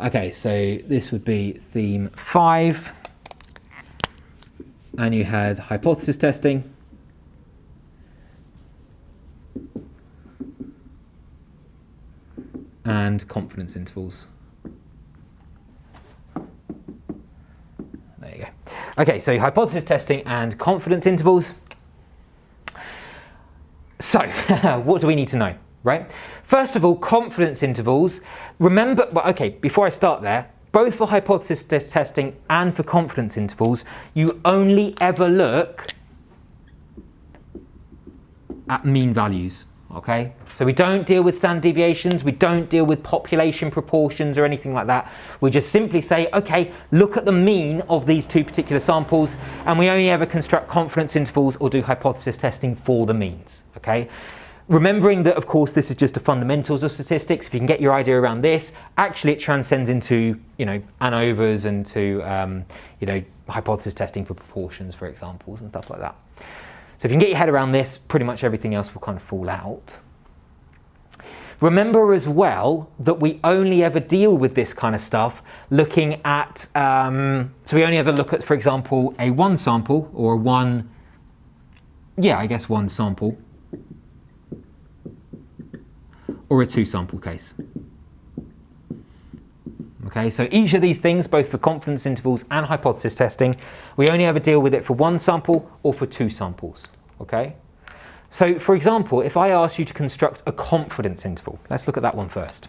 Okay, so this would be theme 5. And you had hypothesis testing. And confidence intervals. There you go. Okay, so hypothesis testing and confidence intervals. So, what do we need to know, right? First of all, confidence intervals. Remember, well, okay, before I start there, both for hypothesis testing and for confidence intervals, you only ever look at mean values, okay? So we don't deal with standard deviations, we don't deal with population proportions or anything like that. We just simply say, okay, look at the mean of these two particular samples, and we only ever construct confidence intervals or do hypothesis testing for the means, okay? Remembering that, of course, this is just the fundamentals of statistics. If you can get your idea around this, actually it transcends into, ANOVAs and to, hypothesis testing for proportions, for examples, and stuff like that. So if you can get your head around this, pretty much everything else will kind of fall out. Remember as well that we only ever deal with this kind of stuff looking at, so we only ever look at, for example, a one sample or one sample, or a two sample case. Okay, so each of these things, both for confidence intervals and hypothesis testing, we only ever deal with it for one sample or for two samples, okay? So for example, if I ask you to construct a confidence interval, let's look at that one first.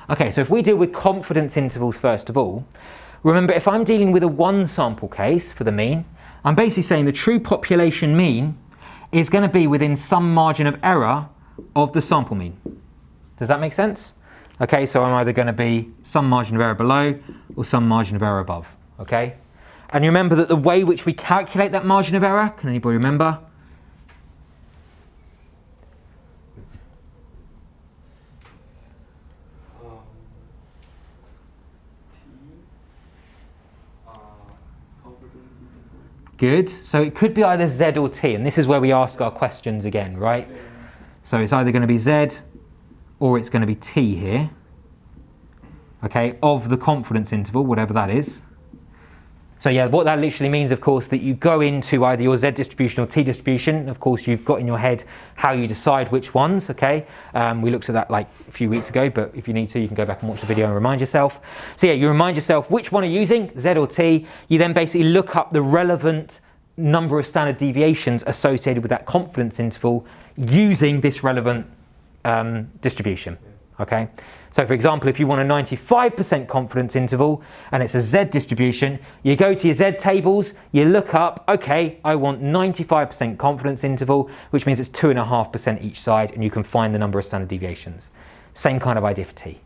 Okay, so if we deal with confidence intervals first of all, remember if I'm dealing with a one sample case for the mean, I'm basically saying the true population mean is going to be within some margin of error of the sample mean. Does that make sense? Okay, so I'm either going to be some margin of error below or some margin of error above, okay? And you remember that the way which we calculate that margin of error, can anybody remember? Good, so it could be either Z or T, and this is where we ask our questions again, right? So it's either going to be Z or it's going to be T here, okay, of the confidence interval, whatever that is. So yeah, what that literally means, of course, that you go into either your Z distribution or T distribution. Of course, you've got in your head how you decide which ones, okay? We looked at that like a few weeks ago, but if you need to, you can go back and watch the video and remind yourself. So yeah, you remind yourself which one you're using, Z or T. You then basically look up the relevant number of standard deviations associated with that confidence interval using this relevant distribution, okay? So for example, if you want a 95% confidence interval and it's a Z distribution, you go to your Z tables, you look up, okay, I want 95% confidence interval, which means it's 2.5% each side, and you can find the number of standard deviations. Same kind of idea for T.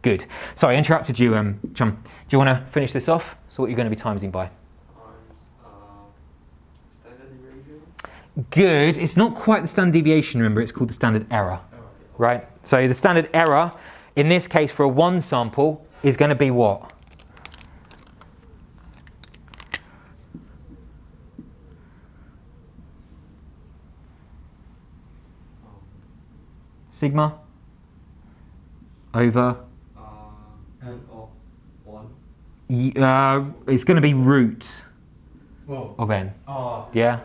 Good. Sorry, I interrupted you, John. Do you want to finish this off? So what are you going to be timesing by? Standard deviation? Good. It's not quite the standard deviation, remember, it's called the standard error, right? So the standard error, in this case for a one sample, is going to be what? Sigma over N of 1. it's going to be root Oh. of n. Oh. Yeah.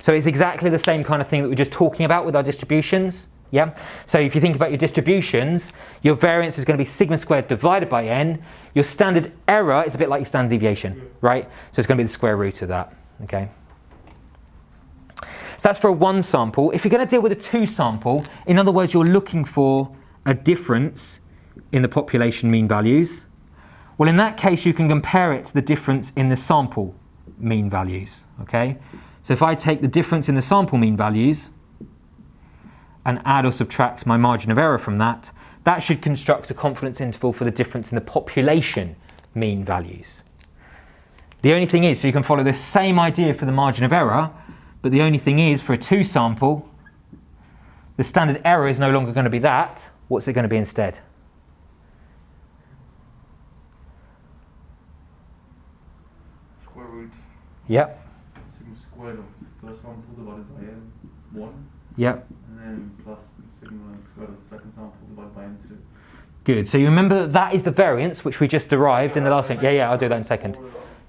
So it's exactly the same kind of thing that we're just talking about with our distributions. Yeah. So if you think about your distributions, your variance is going to be sigma squared divided by n. Your standard error is a bit like your standard deviation, right? So it's going to be the square root of that. Okay. So that's for a one sample. If you're going to deal with a two sample, in other words, you're looking for a difference in the population mean values. Well, in that case, you can compare it to the difference in the sample mean values. Okay. So if I take the difference in the sample mean values and add or subtract my margin of error from that, that should construct a confidence interval for the difference in the population mean values. The only thing is, so you can follow the same idea for the margin of error, but the only thing is, for a two sample, the standard error is no longer going to be that. What's it going to be instead? Square root. Yep. Sigma squared of the first sample divided by n, 1. Yep. And then plus sigma square of the second sample divided by n2. Good. So you remember that is the variance which we just derived in the last thing. Yeah, I'll do that in a second.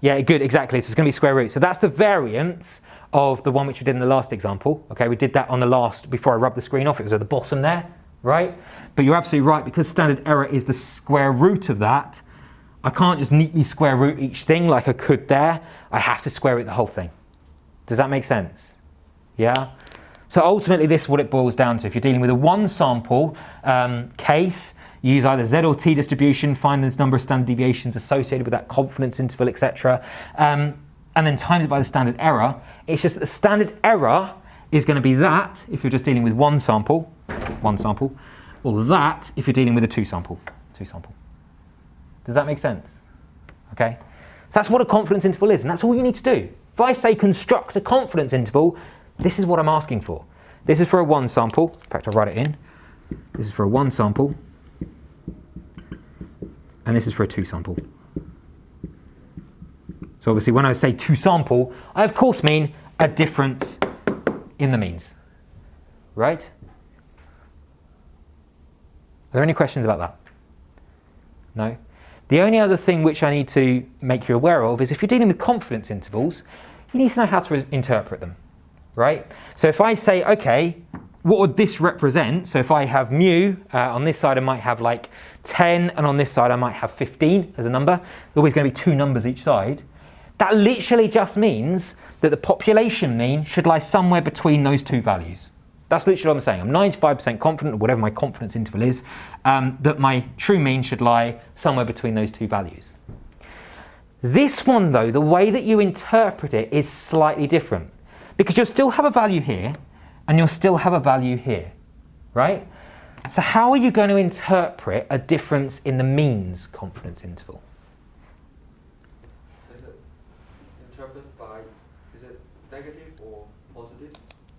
Yeah, good, exactly. So it's going to be square root. So that's the variance of the one which we did in the last example. Okay, we did that on the last, before I rubbed the screen off, it was at the bottom there, right? But you're absolutely right, because standard error is the square root of that, I can't just neatly square root each thing like I could there. I have to square root the whole thing. Does that make sense? Yeah? So ultimately this is what it boils down to. If you're dealing with a one sample case, you use either Z or T distribution, find the number of standard deviations associated with that confidence interval, etc. And then times it by the standard error. It's just that the standard error is going to be that if you're just dealing with one sample, or that if you're dealing with a two sample. Does that make sense? Okay? So that's what a confidence interval is, and that's all you need to do. If I say construct a confidence interval, this is what I'm asking for. This is for a one sample. In fact, I'll write it in. This is for a one sample. And this is for a two sample. So obviously when I say two sample, I of course mean a difference in the means. Right? Are there any questions about that? No? The only other thing which I need to make you aware of is if you're dealing with confidence intervals, you need to know how to interpret them. Right? So if I say, okay, what would this represent? So if I have mu, on this side I might have like 10, and on this side I might have 15 as a number. There's always going to be two numbers each side. That literally just means that the population mean should lie somewhere between those two values. That's literally what I'm saying. I'm 95% confident, or whatever my confidence interval is, that my true mean should lie somewhere between those two values. This one though, the way that you interpret it is slightly different. Because you'll still have a value here, and you'll still have a value here, right? So how are you going to interpret a difference in the means confidence interval? Is it interpreted by, is it negative or positive?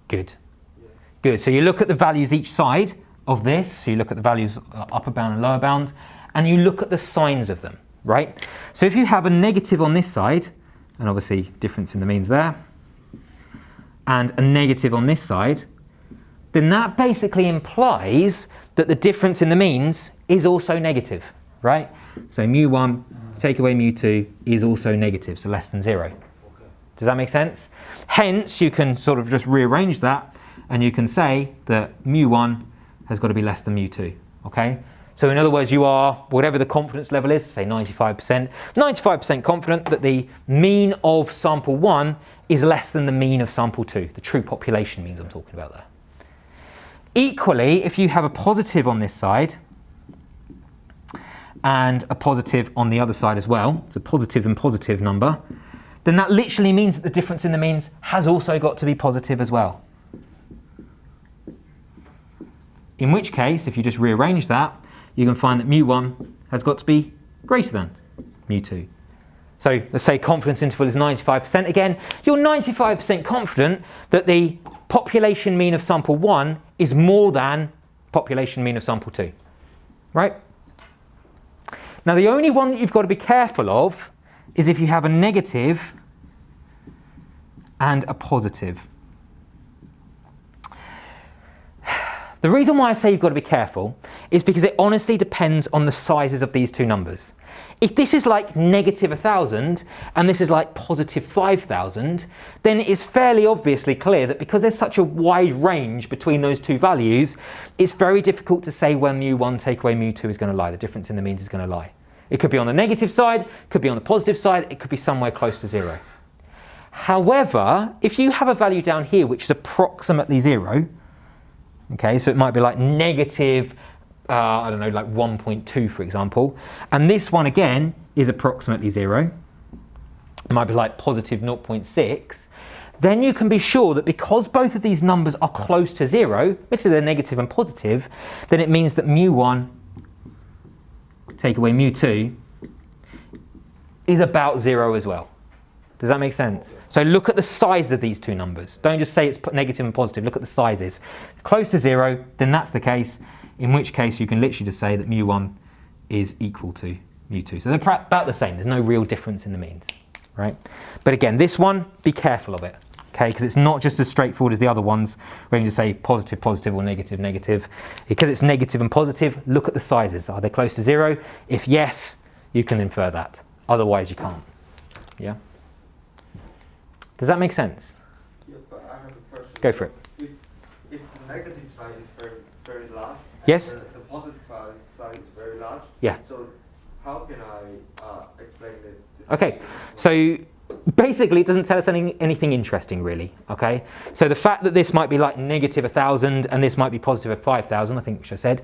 Good. Yeah. Good. So you look at the values each side of this. So you look at the values upper bound and lower bound, and you look at the signs of them, right? So if you have a negative on this side, and obviously difference in the means there, and a negative on this side, then that basically implies that the difference in the means is also negative, right? So mu1 take away mu2 is also negative, so less than 0. Okay. Does that make sense? Hence, you can sort of just rearrange that, and you can say that mu1 has got to be less than mu2, okay? So in other words, you are, whatever the confidence level is, say 95% confident that the mean of sample 1 is less than the mean of sample 2, the true population means I'm talking about there. Equally, if you have a positive on this side and a positive on the other side as well, it's a positive and positive number, then that literally means that the difference in the means has also got to be positive as well. In which case, if you just rearrange that, you can find that mu1 has got to be greater than mu2. So let's say confidence interval is 95% again. You're 95% confident that the population mean of sample 1 is more than population mean of sample 2, right? Now the only one that you've got to be careful of is if you have a negative and a positive. The reason why I say you've got to be careful is because it honestly depends on the sizes of these two numbers. If this is like negative 1,000 and this is like positive 5,000, then it's fairly obviously clear that because there's such a wide range between those two values, it's very difficult to say where mu1 take away mu2 is going to lie, the difference in the means is going to lie. It could be on the negative side, could be on the positive side, it could be somewhere close to 0. However, if you have a value down here which is approximately 0, okay, so it might be like negative, I don't know, like 1.2 for example, and this one again is approximately 0, it might be like positive 0.6, then you can be sure that because both of these numbers are close to 0, let's say they're negative and positive, then it means that mu1 take away mu2 is about 0 as well. Does that make sense? So look at the size of these two numbers. Don't just say it's negative and positive, look at the sizes. Close to 0, then that's the case, in which case you can literally just say that mu1 is equal to mu2. So they're about the same, there's no real difference in the means, right? But again, this one, be careful of it, okay? Because it's not just as straightforward as the other ones where you can just say positive, positive, or negative, negative. Because it's negative and positive, look at the sizes. Are they close to 0? If yes, you can infer that. Otherwise, you can't. Yeah? Does that make sense? Yeah, but I have a question. Go for it. If the negative side is very, very large, Yes. and the positive side is very large, Yeah. so how can I explain it? Okay, so basically it doesn't tell us anything interesting really, okay? So the fact that this might be like negative 1,000 and this might be positive 5,000, I think which I said,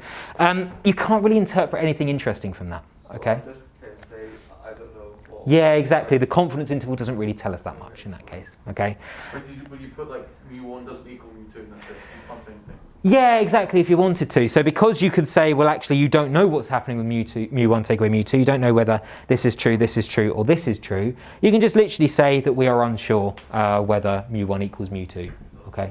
you can't really interpret anything interesting from that, okay? So I just can say, I don't know. Or Yeah, exactly. The confidence interval doesn't really tell us that much in that case, okay? But you put like mu1 doesn't equal mu2, and that's it. You can't say anything. Yeah, exactly, if you wanted to. So because you could say, well, actually, you don't know what's happening with mu1 take away mu2, you don't know whether this is true, or this is true, you can just literally say that we are unsure whether mu1 equals mu2, okay?